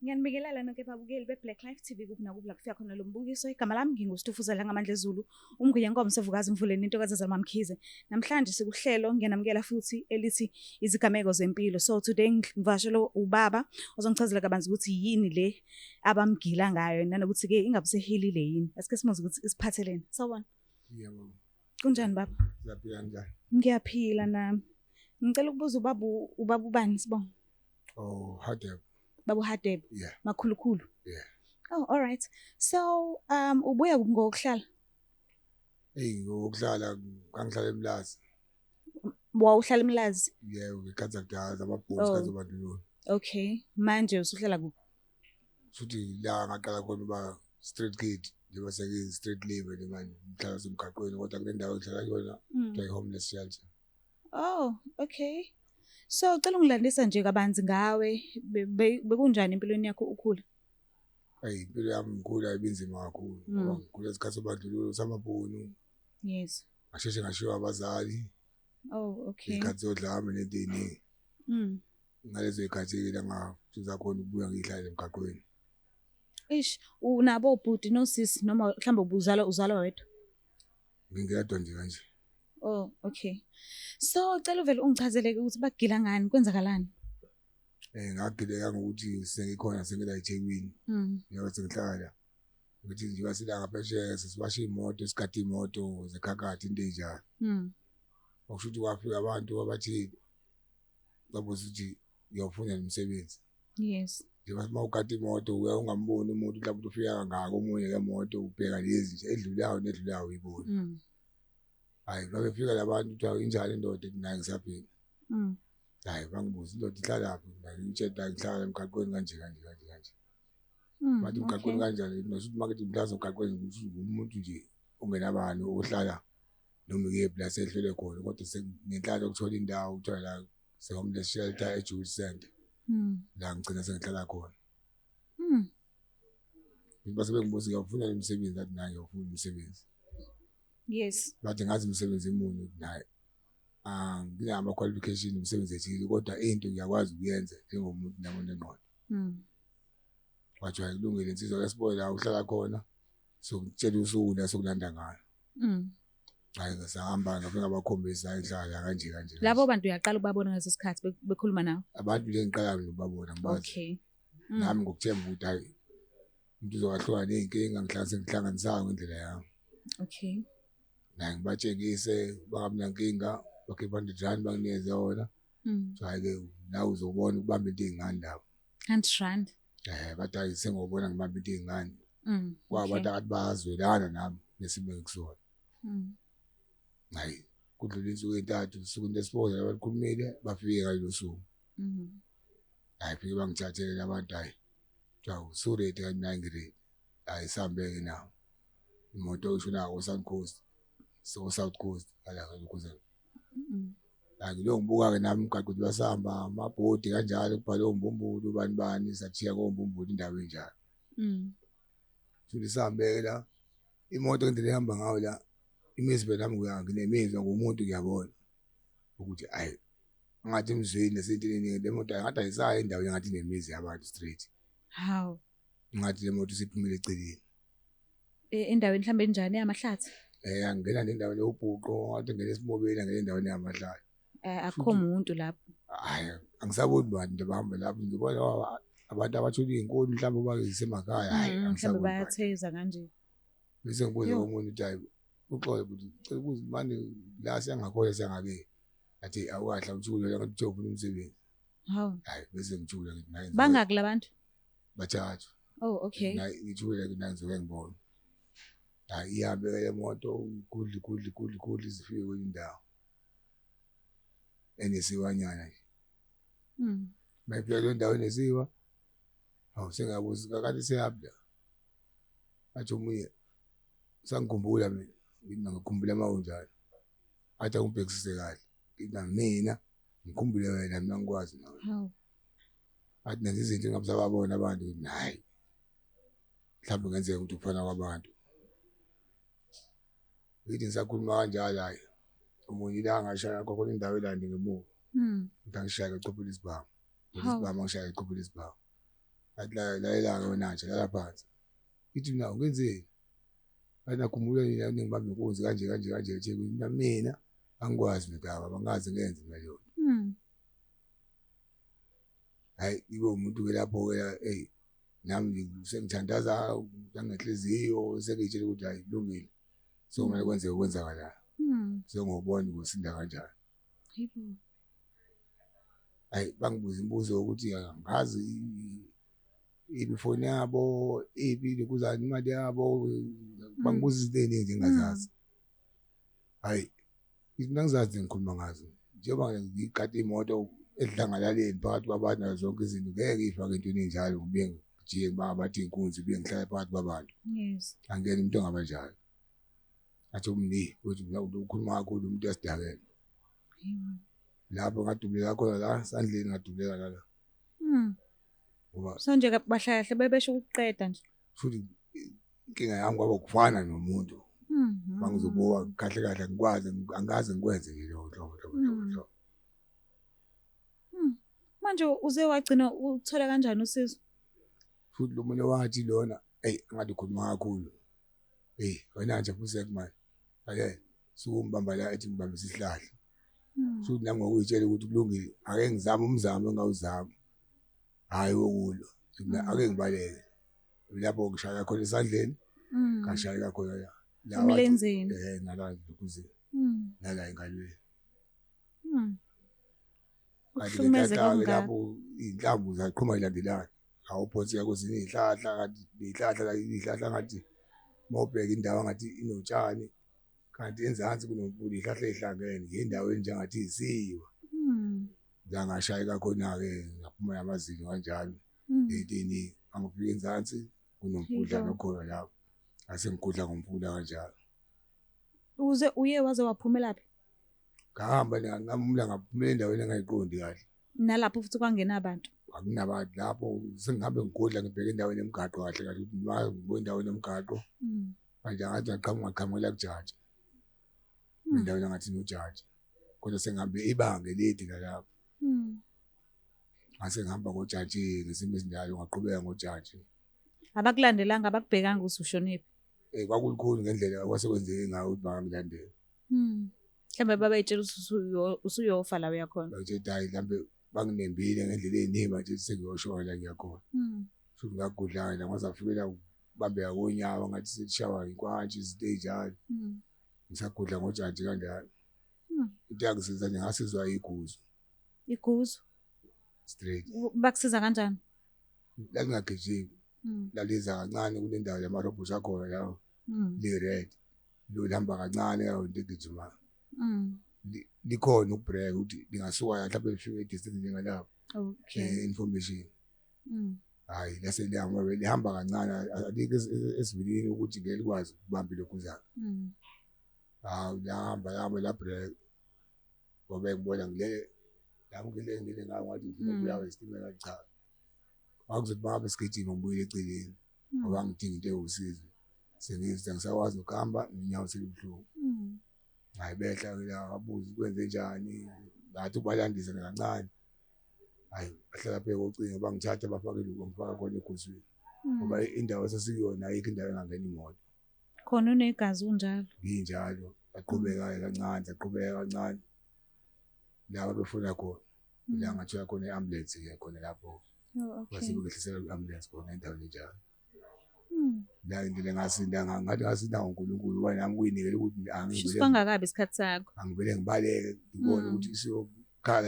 Ngiyanibikelela nonke babukeli be-Black Life TV kuphi nakuphi la kufika khona lo mbukiso. Igama lami nginguSitufuzela ngamandla ezulu, umnguyinkomo sevukazi Mvuleni intokazi zaMamkhize. Namhlanje sikuhlelo ngiyanamukela futhi elithi izigameko zempilo. So today ngivashele ubaba ozongichazela kabanzi ukuthi yini le abamgila ngayo nanokuthi-ke ingabe sehilile yini. Asike simuze ukuthi isiphatheleni. Sawubona. Yebo. Kunjani baba? Siyaphila njani? Ngiyaphila nami. Ngicela ukubuza ubaba ubani sibonga? Oh, Hadeb. Babu Hadeb. Yeah. Makhulukhulu. Yeah. Oh, all right. So, ubuya ngokuhlala? Ngokuhlala ngangihlala eMlazi. Wawuhlala eMlazi? Yebo, ngikhaza kudala amabhonzi kaze badlulule. Okay. Manje usuhlala kuphi? Futhi la ngaqala khona uba street kid, njengoba seki street living manje, ngihlala semgaqweni kodwa kule ndawo engihlala kuyona kuthiwa homeless shelter. Oh, okay. So, cela ungilandisa nje kabanzi ngawe. Bekunjani empilweni yakho ukhula? Impilo yami ngikhula ibinzima kakhulu. Ngoba ngikhula isikhathi sobandlululo samabhunu. Yes. Ngasheshe ngashiwa abazali. Oh, okay. Ikhathi zodlame nedini. Ngalezo ikhathi la ngafisa khona ukubuya ngihlala emgaqweni. Ish, unabo ubhuti nosisi noma mhlawumbe uzalwa wedwa? Ngingedwa nje kanje. Oh, okay. So, cela uvele ungichazeleke ukuthi bagila ngani, kwenzakalani? Ngagileka ngokuthi sengikhona sengila eThekwini. Yebo sengihlala. Ukuthi nje sila ngaphesheya sesibasha imoto, isikhathi imoto zekhakhathi into enjalo. Okusho ukuthi kwafika abantu abathi babuza ukuthi uyofuna umsebenzi. Yes. Njengoba mawugada imoto uya ungamboni umuntu mhlawumbe ufika ngako omunye ngemoto ubheka lezi nje edlulayo uyibona. Hayi ngabe fika labantu kuthiwa injalo indoda naye ngisaphila. Hayi bangibuza indoda ihlala laphi ngitshela ngihlala emgaqweni kanje. Bathi emgaqweni kanjani nosuthi makethi mhlazo emgaqweni umuntu nje ungenabani ohlala noma kephi la sehlele khona kodwa sengenhlalo ukuthola indawo ukuthola la se-homeless shelter eJubilee Center. La ngicina sengihlala khona. Base bengibuza ngiyafuna umsebenzi athi naye ngiyafuna umsebenzi. Yes. Bathi ngazi umsebenzi emuni naye. Nginama qualification umsebenzi ethile kodwa into ngiyakwazi ukuyenza njengomuntu nabo nengqondo. Wathi ayilungile insizwa lesibona la uhlala khona sokutshela usuku la sokulanda ngalo. Hayi ngisahamba ngafika abakhombisa ehlala kanje. Labo bantu uyaqala ukubabona ngase sikhathi bekhuluma nawe? Abantu nje ngiqala ukubabona ngibazi. Okay. Nami ngokuthemba ukuthi hayi umuntu uzowahlwa nezinkinga ngihlanganisanga ngendlela yami. Okay. Na ngibatshengise bangamnankinga bakhe R100 banginikeze yona. Hayi-ke nawe uzobona ukubamba into ey'ngane lapho. R100? Bathi hayi sengobona ngibamba into ey'ngane. Kwabantu akade bazwelana nami nesimo engisona. Hayi kudlula insuku ey'ntathu usuku lesibona abalikhulumile bafike ngalelo suku. Hayi fike bangithathele abantu hayi kuthiwa usuredi kanti naye ngiredi. Hayi sihambeke nawo imoto ishona ko-South Coast. South Coast ala ukuze la ngilongibuka ke nami umgaqo ukuthi basahamba amabhodi kanjalo kubhalwe uMbumbulu bani sathiya koMbumbulu indawo enjalo. Futhi sihambeke la imoto ngendlela ehamba ngayo la imizwa nami nginemizwa ngomuntu ngiyabona ukuthi ayi ngathi emzweni nesentini le moto ngathi ayisaya endaweni ngathi nemizi yabantu straight. How? Ngathi le moto siphumile eceleni. Endaweni mhlambe enjani yamahlathi? Angena nendaweni yobhuqo ngathi ngene esimobile ngene endaweni yamahlathi. Akukho umuntu lapho. Hayi angisaboni bantu bahamba lapho ngibona abantu abathola izinkuni mhlawumbe bayisemakhaya hayi mhlawumbe bayatheza kanje. Bese ngibuza umuntu ukuthi hayi uxole ucela ukuze manje la siyangakhola siyangabe athi awukahla uthule la ngathi ufuna umsebenzi. Hawu. Hayi bese ngithula ngithi nayi. Bangaki labantu? Bathathu. Oh, okay. Nayi ngithule nayi ngizoke ngibona. Hayi ihambe le moto kudli zifike kwenye indawo. Enesiwanyana nje. Mayifika le ndawo enesiwa. Hawu sengabuza kakade siyabla. Athi omunye sangikhumbula mina ngikhumbula mawunjani. Athi ungibhekisise kahle. Mina ngikhumbule wena mina ngikwazi nawe. Hawu. Athi nazi izinto engabusababona abantu hayi. Mhlawumbe ngenzeka ukuthi ufana kwabantu. Ngithi ngisakhuluma kanjalo hayi umunye la ngashaya khona indawo elandi ngemuva ngangishaya eqophula isibhamu. Isibhamu ngishaya eqophula isibhamu. la wena nje la phansi ithi mina ungenzeni anakhumbula nina ngibambe inkunzi kanje nje mina angikwazi nodaba bangazi ngenze ngalo hayi ibe umuntu ke lapho ke nami sengithandaza ngangenhliziyo sekutshela ukuthi hayi kulungile so kumele kwenze okwenzakalayo sengobona ukusinda kanjani yebo hayi bangibuza imibuzo ukuthi ngazi ifoni yabo iphi kuzani imali yabo bangibuza izinto eziningi engazazi hayi mina ngizazi ngikhuluma ngazo njengoba ngigade imoto edlangalaleni phakathi kwabantu nazo zonke izinto ngeke ifake into enjalo ngibuye ngijiye bathi inkunzi biye ngihlala phakathi kwabantu yes angena umuntu ongabanjalo athi umni uthi ukhuluma kakhulu umuntu yasidakela lapho ngadubuleka khona la sandleni ngadubuleka la ngoba so nje bahlahle bebesho ukuqeda nje futhi inkinga yami kwaba ukufana nomuntu bangizobuka kahle kahle ngikwazi angazi ngikwenze lo hlobo manje uze wagcina uthola kanjani usizo futhi lo muntu wathi lona ngathi ukhuluma kakhulu wena nje futhi sekumanje ake sukumbamba la ethi ngibambe isihlahla futhi nami ngokuyitshela ukuthi kulungile ake ngizame umzamo engawuzama hayi wokulo ake ngibaleke lapho ngishaya khona esandleni ngashaya khona la emlenzeni nala ukuze nala engalweni ukuhlukumeza kangaka lapho inhlamvu zaqhuma ilandelana awuphonseka kwezinye izihlahla kanti izihlahla ngathi mawubheka indawo ngathi inotshani kanti enzansi kunomfula izihlahla ezihlangene ngendawo enjengathi isiwa ngangashayeka khona ke ngaphuma yamazinyo kanjalo etini angifika enzansi kunomfula nokhona lapho asengigudla ngomfula kanjalo uye waze waphumela phi ngahamba ngamula ngaphumela endaweni engayiqondi kahle nalapho futhi kwangena abantu akunabantu lapho sengihambe ngigudla ngibheka endaweni emgaqo kahle kahle ukuthi ngibona endaweni emgaqo manje ngathi ngaqhamuka kujaji endaweni engathi nojaji kodwa sengihambe ibanga elide lapho ngase ngihamba ngojaji ngesimo esinjalo ngaqhubeka ngojaji abakulandelanga abakubhekanga usushonephi kwakulukhulu ngendlela kwasekwenzeke ngayo ukuthi bangilandele mhlambe babayitshela usuyofa la uyakhona bayithi hayi mhlambe banginembile ngendlela enima nje sengiyoshona la ngiyakhona futhi ngagudla la ngazafikela bambeka konyawo ngathi seshawa inkwantshi izinto ezinjalo ngisagudla ngojaji kanjalo into yakisiza nje ngasizwa iguzu straight bakusiza kanjani lalingagijimi laliza kancane kule ndawo yamarobhusha akhona lawo le red lo lihamba kancane yawo into egijima likhona ukubreak ukuthi lingasuka mhlawumbe lifike distance njengalapho information hayi lase lihamba kancane alike esivilini ukuthi ngeke likwazi ukubamba lokhu zaka lihamba la break ngoba ngibona ngile ngile ngayo ngathi ngifuna ukuyawa isitimela cha akuzothi bangabe sigijima ngibuyele eceleni ngoba ngidinga into ewusizo sengisakwazi ukuhamba nonyawo selubuhlungu hayi behla la abuza kwenze njani ngathi ubalandisa kancane hayi bahlala pheke ocingo bangithatha bafake ngifaka khona eguswini ngoba indawo sesiyona ayikho indawo engangena imoto khona unegazi unjalo nginjalo aqhubeka kancane laba befuna khona la ngathola khona iambulance ke khona lapho base bekhlisela iambulance khona endaweni njalo la indlela ngasinda ngathi ngasinda ngoNkulunkulu wena nami kuyinikela ukuthi angivele kangakabi isikhathi sakho angivele ngibaleke ngibone ukuthi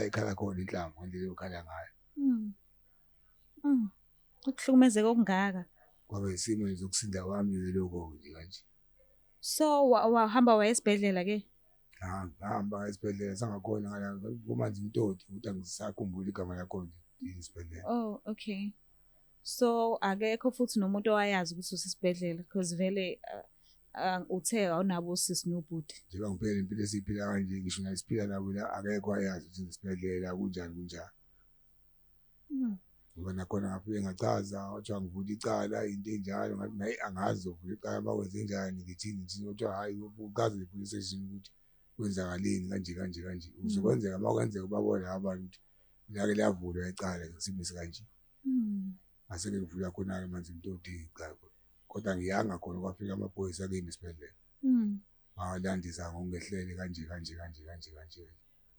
ikhala khona inhlamvu ngendlela yokhala ngayo ukuhlukumezeka okungaka kwaba isimo zokusinda kwami lokho nje kanje so wahamba wayesibhedlela ke ngahamba esibhedlela sangakhona ngala kumanzi umtoti ukuthi angisakhumbula igama lakho nje isibhedlela okay so akekho futhi nomuntu owayazi ukuthi usisibhedlela because vele uthe awunabo usisi nobhuti njengoba ngiphela impilo esiphila kanje ngisho nayisiphila nabo la akekho ayazi ukuthi isibhedlela kunjani ngoba nakhona ngafike ngachaza wathi ngivula icala into enjalo ngathi nayi angazi ukuvula icala bakwenze njani ngithini ukuthi hayi ukaze ipolice station ukuthi kwenzakaleni kanje uzokwenzeka makwenzeka babona abantu ukuthi lake layavulwa icala ngesimo esikanje aseke ngivula khona manje intoti cha kodwa ngiyanga khona kwafika amaphoyisa kimi esibhedlela balandisa ngongehlele kanje.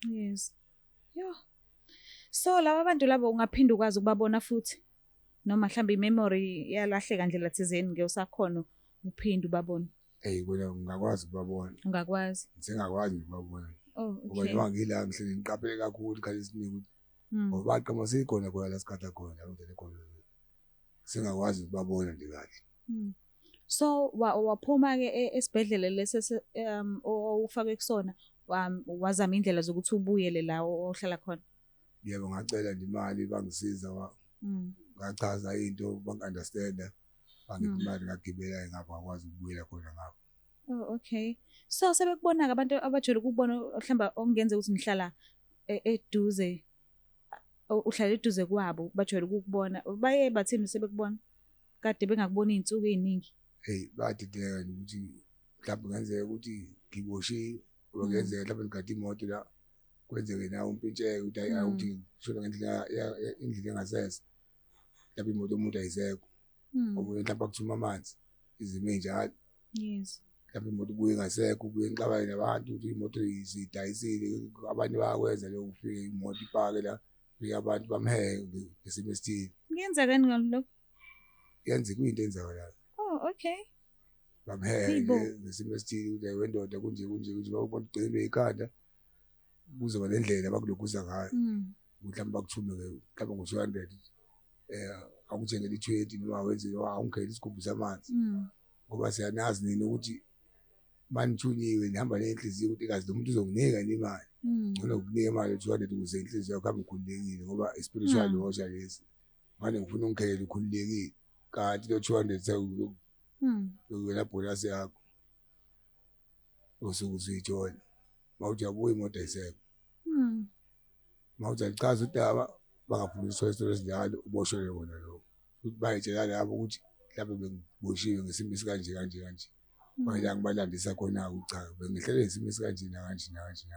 Yes. Yo. So laba bantu labo ungaphinda ukwazi ukubabona futhi noma mhlambe imemory yalahleka ndlela thizeni ngeusakhona uphinda ubabona. Bona ngingakwazi ukubabona. Ungakwazi. Sengakwazi ukubabona. Oh, okay. Ngoba noma ngila ngihleli ngiqaphele kakhulu ikhali esiningi ngoba baqhamuka sikhona khona la sikhatha khona ngidele khona. Sengakwazi ukubabona nje kahle. So waphuma ke esibhedlela lese ufake kusona wazama indlela zokuthi ubuyele la ohlala khona. Yebo ngacela imali bangisiza ngachaza into bangi-understand bangimali ngagibela ngapha ngakwazi ukubuyela khona ngapha. Oh, okay. So sebekubona ke abantu abajwayele ukubona mhlamba okungenza ukuthi ngihlala eduze uhlala eduze kwabo bajwayele ukubona baye bathini sebekubona kade bengakubona izinsuku eziningi. Badideka ukuthi mhlawumbe ngenzeka ukuthi ngiboshiwe okungenzeka mhlawumbe ngigade imoto la kwenzeke nawe umpintsheke ukuthi awuthi shona ngendlela indlela engasese mhlawumbe imoto umuntu ayisekho omunye mhlawumbe akuthuma amanzi izimo enjalo. Yes. Mhlawumbe imoto ubuye ngasekho ubuye ngixabane nabantu ukuthi imoto izidayisile abanye bayakwenza lokho ufike imoto ipake la fika abantu bamheke ngesimo esithile. Kuyenzeka ngalo yenze kuyinto enzakalayo. Oh, okay. Bamheke ngesimo esithile ukuthi wendoda kunje babona ugcine ikhanda kuzoba lendlela bakulokuza ngayo. Mhlawumbe bakuthume mhlawumbe ngo200 akutshengele i20 noma wenze awungkhele isigubhu samanzi. Ngoba siyanazi nini ukuthi manithunyiwe nihamba nenhliziyo ukuthi kazi lo muntu uzonginika imali. Ngona ukunika imali 200 ukuze inhliziyo yakho ihambe ikhululekile ngoba spiritual washa lezi. Manje ngifuna ungikhele ukhululekile kanti lo 200 uyela bonus yakho. Usuku uzithola. Mawujabuya imoto ayiseko. Mawuzachaza udaba bangafuna isithole esinjalo uboshwe wona lo. Ukuthi bayitshela labo ukuthi mhlawumbe bengiboshiwe ngesimo esikanje kanje. Bayila ngibalandisa khona ucha bengihlele isimo esikanje kanje.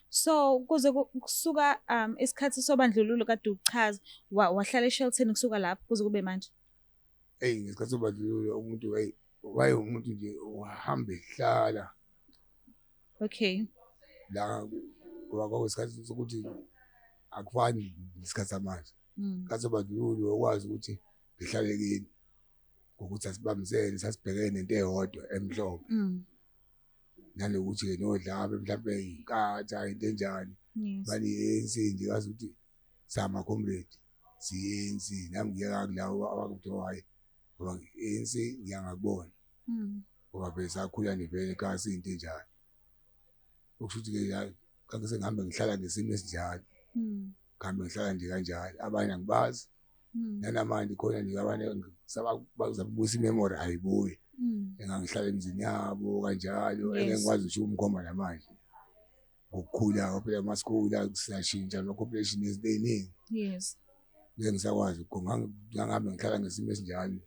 So kuze kusuka isikhathi sobandlululo kade uchaza wahlala eShelton kusuka lapho kuze kube manje. Ngesikhathi sobandlululo umuntu waye umuntu nje uhamba ehlala. Okay. La kwakwesikhathi sokuthi akufani isikhathi samanje. Isikhathi sobandlululo ukwazi ukuthi ngihlale kini ukuthi asibambisene sasibhekene nento eyodwa emhlophe. Nanokuthi ke nodlame mhlawumbe inkatha into enjani. Bani ANC nje kazi ukuthi sama comrade ANC nami ngiyeka kulawo abakuthiwa hayi ngoba ANC ngiyangakubona. Ngoba phela sakhula nevele kasi into enjani. Ukushuthi ke la kanti sengihambe ngihlala ngesimo esinjalo. Ngihambe ngihlala nje kanjalo abanye angibazi. Nanamanje khona nje abanye bazabusa imemory ayibuyi. Engangihlala emzini yabo kanjalo engekwazi ukuthi umkhomba namanje. Ngokukhula phela masikula kusashintsha no population eziningi. Yes. Ngeke ngisakwazi ngihambe ngihlala ngesimo esinjalo.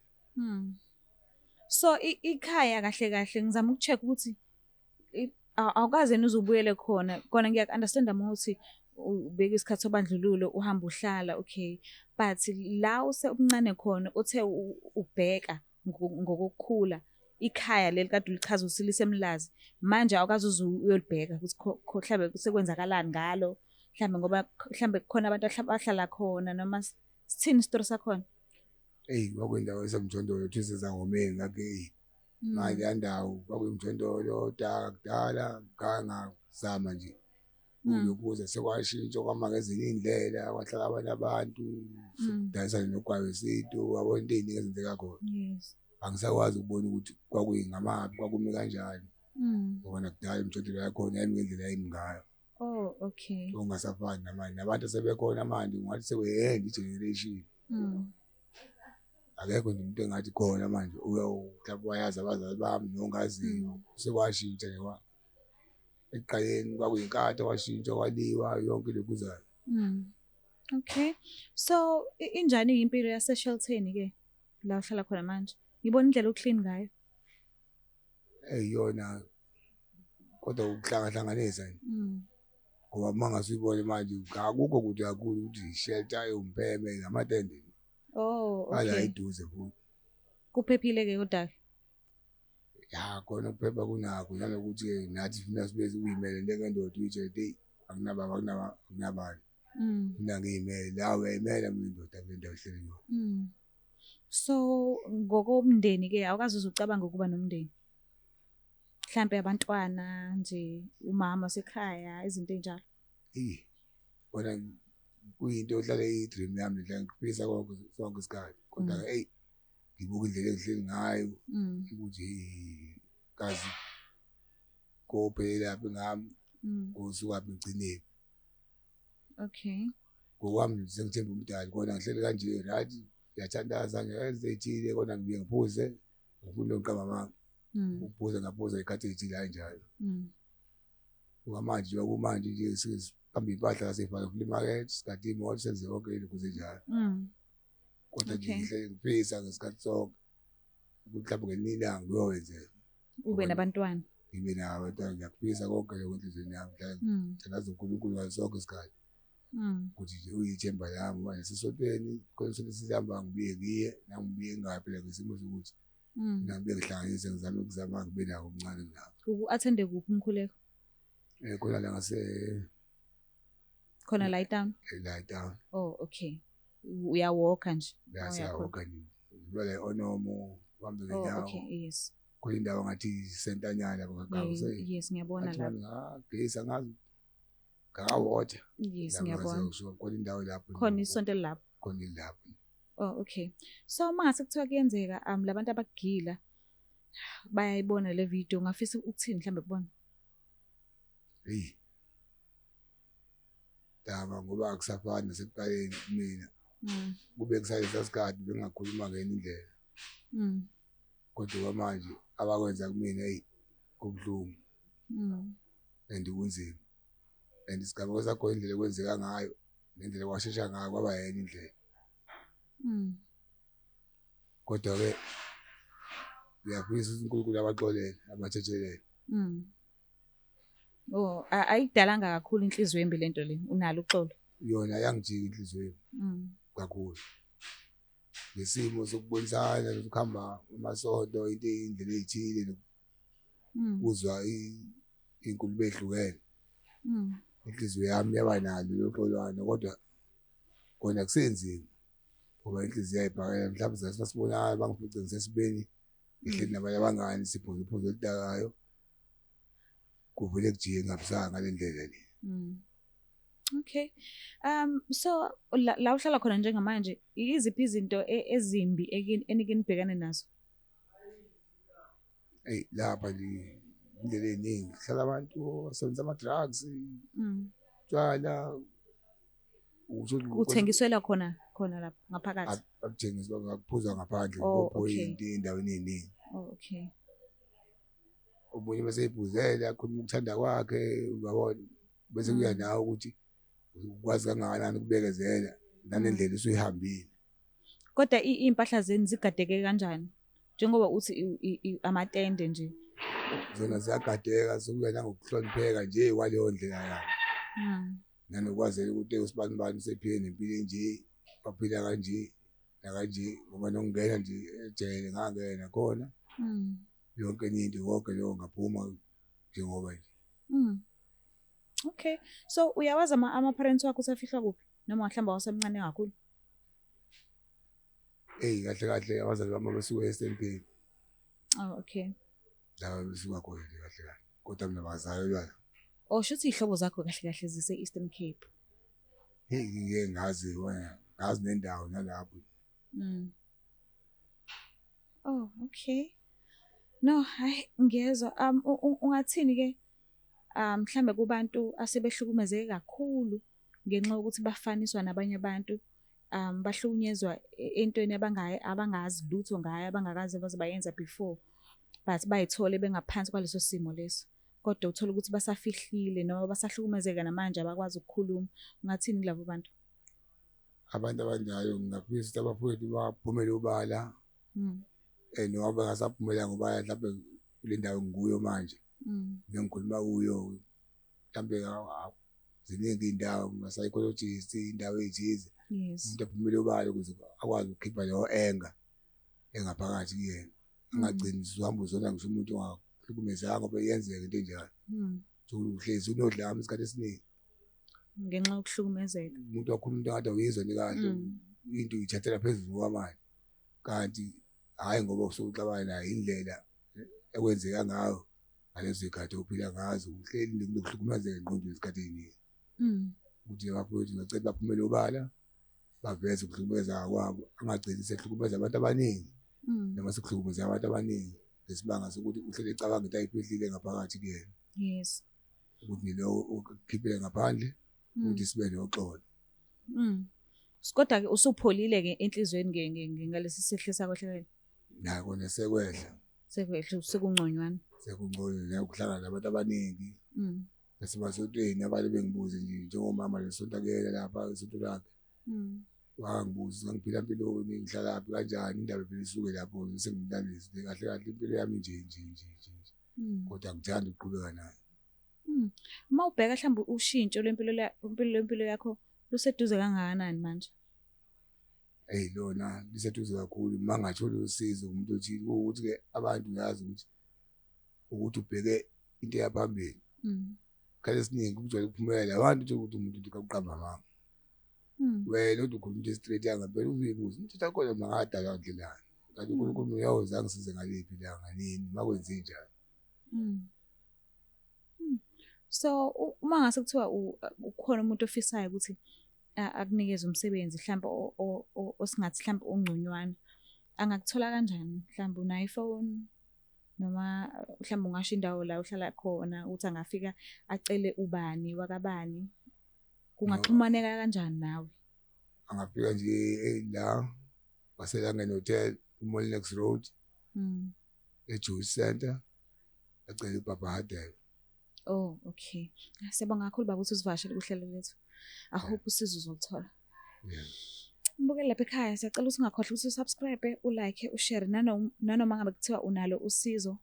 So ikhaya kahle ngizama ukucheck ukuthi awukaze uzubuyele khona ngiya-understand ukuthi ubeka isikhathi sobandlululo uhamba uhlala okay but la usemncane khona uthe ubheka ngokukhula ikhaya leli kade ulichaza usilise emlazi manje awukaze uyolibheka ukuthi mhlambe sekwenzakalani ngalo mhlambe ngoba mhlambe kukhona abantu abahlala khona noma sithini isitori sakhona. Kwakwendawo esemjondolo thise zangomeni ngake manje yandawo kwakuyimjondolo kudala ngangazama nje ukuze sekwashintsha kwama ngezinye indlela kwahlala abanye abantu dayisa nogwayi wesintu yabo into eziningi ezenzeka khona. Yes. Angisakwazi ukubona ukuthi kwakuyingamabi kwakumi kanjani. Ngoba nakudala imjondolo yakhona yayingendlela yayingayo. Oh, okay. Ongasafani namanje nabantu sebekhona manje ungathi sekuyehend igeneration. Akekho nje umuntu engathi khona manje mhlawumbe wayazi abazali bami nongaziyo sekwashintsha nje eqaleni kwakuyinkatha washintsha kwaliwa yonke lokuzayo. Okay. So injani impilo yaseShelton ke la uhlala khona manje? Ngibona indlela uclean ngayo. Yona kodwa ukuhlangahlanganisa nje. Ngoba mangase uyibone manje akukho kude kakhulu ukuthi shelter yompeme ngamatende. Oh, ala okay. eduze futhi Kuphephile ke kodwa. ya khona ukuphepha kunakho nanokuthi nathi funa sibe uyimele njengendoda uyitshela akunabani mina ngiyimele la uyayimela mina indoda kule ndawo ehleli yona. So ngokomndeni ke awukaze uzucabanga ukuba nomndeni? Mhlambe abantwana nje, umama sekhaya, izinto enjalo. Bona kuyinto ohlala i-dream yami nje ngifisa sonke isikhathi kodwa hey ngibuka indlela engihleli ngayo ukuthi kazi kophelela lapha ngami kusuka ngigcineni. Okay. Ngokwami sengithemba umdali kodwa ngihleli kanje right ngiyathandaza ngenze ethile kodwa ngibuye ngiphuze ngifuna uqamba ukuphuza ngaphuza ikhathi ethile kanjalo. Manje kumanje nje sihamba impahlalasefaka flea market sikade imoto senze konke lokhu njalo. Kodwa nje ngihleli ngifisa ngesikhathi sonke ukuthi mhlawumbe ngelinye ilanga ngiyowenzela Ube nabantwana. ngibe nabo abantwana ngiyakufisa konke lokho enhlizweni yami ngithandaza uNkulunkulu ngaso sonke isikhathi ukuthi nje uyithemba lami manje sisontweni khona sonke sihamba ngibuye ngiye nangibuye ngaphela ngesimo sokuthi ngibe ngihlanganise ngizama ngibe nawo omncane nabo. Uku-attende kuphi umkhuleko? Khona la ngase Khona la town? La town. Oh, okay. Uyawalka nje? Uyawalka nje. Ngibale onomo uhambe ngenyawo. Oh, okay, yes. Khona indawo ngathi sentanyana ngakho yes, ngiyabona lapha. Ngisa ngazi ngawotha. Yes, ngiyabona. Khona indawo lapho. Khona isonto lapho. Khona lapho. Oh, okay. So mangase kuthiwa kuyenzeka labantu abagila bayayibona le video ngafisa ukuthini mhlambe kubona? Hey. Daba ngoba akusafani nasekuqaleni mina. Kube kusayisa isikhathi bengakhuluma ngenye indlela. Kodwa manje abakwenza kumina hey kubhlungu. And kunzima. And isigaba sakho indlela kwenzeka ngayo nendlela kwashesha ngayo kwaba yena indlela. Kodwa ke ngiyafisa uNkulunkulu abaxolele abathethelele. Oh, ayidalanga kakhulu inhliziyo embi lento le. Unalo uxolo? Yona yangijika inhliziyo kakhulu. Nesimo sokubonisana ukuhamba amasonto into indlela ezithile uzwa inkulumo ehlukene. Inhliziyo yami yaba nalo loxolwana kodwa kona kusenzima ngoba inhliziyo yayiphakela mhlawumbe sasibonana bangifice ngisesibeni ngihleli nabanye abangani siphuza iphuzo elidakayo kuvele kujike ngabusanga ngalendlela le. Okay. So la uhlala khona njengamanje iziphi izinto ezimbi enike nibhekane nazo? Hey lapha nje indlela eziningi hlala abantu asenza ama drugs tshwala uthengisela khona lapha ngaphakathi. Akuthengiswa ngakuphuza ngaphandle ngopoint endaweni eziningi. Oh, okay. Umunye bese ephuzela akhuluma ukuthanda kwakhe uyabona bese kuya nawe ukuthi ukwazi kangakanani ukubekezela nanendlela usuyihambile. Kodwa impahla zeni zigadeke kanjani njengoba uthi amatende nje? Zona ziyagadeka sokuya nangokuhlonipheka nje kwaleyo ndlela yayo. Nanokwazela ukuthi usibanibani usephile nempilo enje baphila kanje nakanje ngoba nokungena nje ejele ngangena khona. Yonke into konke lokho ngaphuma njengoba nje. Okay. So uyawazi ama-parents wakho usafihlwa kuphi noma mhlawumbe wasemncane kakhulu? Hey kahle kahle abazali bami besuka eStandard Bank. Oh, okay. La besuka khona kahle kahle. Kodwa mina bazalelwa. Oh, shuthi ihlobo zakho kahle kahle zise Eastern Cape. Hey ngeke ngazi wena, ngazi nendawo nalapho. Oh, okay. No, hayi ngiyezwa ungathini ke mhlambe kubantu asebehlukumezeke kakhulu ngenxa yokuthi bafaniswa nabanye abantu bahlukunyezwa entweni abangazi lutho ngayo abangakaze bazobayenza before but bayithole bengaphansi kwaleso simo leso kodwa uthola ukuthi basafihlile noma basahlukumezeka namanje abakwazi ukukhuluma. Ungathini kulabo bantu? Abantu abanjalo ngingafisa ukuthi abafowethu baphumele ubala noma bangasaphumela ngoba mhlawumbe kule ndawo ngikuyo manje ngikhuluma kuyo mhlawumbe ziningi indawo ama psychologists indawo ezithi Yes. umuntu aphumele obala ukuze akwazi ukukhipha leyo anger engaphakathi kuyena angagcini uhambo uzona ngisho umuntu ongahlukumezanga ngoba iyenzeka into enjalo uhlezi unodlame isikhathi esiningi ngenxa yokuhlukumezeka umuntu wakhuluma into akade awuyizwa kahle into uyithathela phezulu kwamanje kanti hayi ngoba usuxabana nayo indlela ekwenzeka ngayo ngalezo zikhathi ophila ngazo uhleli nokuhlukumezeka engqondweni isikhathi esiningi ukuthi abafowethu ngicela baphumele obala baveze ukuhlukumeza kwabo angagcini sehlukumeza abantu abaningi noma sekuhlukumeza abantu abaningi ngesibanga sokuthi uhlele ecabanga into ayiphehlile ngaphakathi kuyena yes ukuthi lo ukhiphele ngaphandle ukuthi sibe noxolo kodwa ke usupholile ke enhlizweni ngalesi sihlo sakho hlekela nako nesekwehla sekungconywana sekungconywana ukuhlala nabantu abaningi nasemasontweni abantu bengibuze nje njengomama lesonto akela lapha isonto lakhe wangibuza ngiphila impiloni ngihlalaphi kanjani indaba phela isuke lapho sengimlalisi kahle kahle impilo yami nje kodwa ngithanda ukuqhubeka nayo uma ubheka mhlawumbe ushintsho lempilo yakho luseduze kangakanani manje lona liseduze kakhulu mangatholi usizo umuntu othile ukuthi ke abantu ngazi ukuthi ubheke into yaphambili kale esiningi kujwayele ukuphumelela abantu nje ukuthi umuntu uqamba mama wena uthi ukhuluma into straight yangaphela uzibuza ukuthi takhona mangadala ndlelani kanti uNkulunkulu uyawuza ngisize ngaliphi la nganini makwenze njani so uma ngase kuthiwa ukhona umuntu ofisayo ukuthi akunikeze umsebenzi mhlawumbe osingathi mhlawumbe ongconywana angakuthola kanjani mhlawumbe una iPhone noma mhlawumbe ungasho indawo la uhlala khona ukuthi angafika acele ubani wakabani kungaxhumaneka kanjani nawe angafika nje la waselangeni hotel uMolnex Road eJoy Center acela uBaba Hadebe oh okay siyabonga kakhulu baba ukuthi usivashele uhlelo lethu I hope usizo uzolithola mbukele lapha ekhaya siyacela ukuthi ungakhohlwa ukuthi usubscribe ulike ushare nanoma ngabe kuthiwa unalo usizo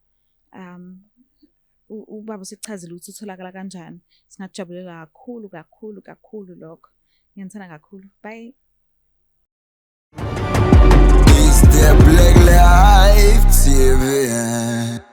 ubaba usichazile ukuthi utholakala kanjani singajabulela kakhulu lokho ngiyathanda kakhulu bye It's the Black Life TV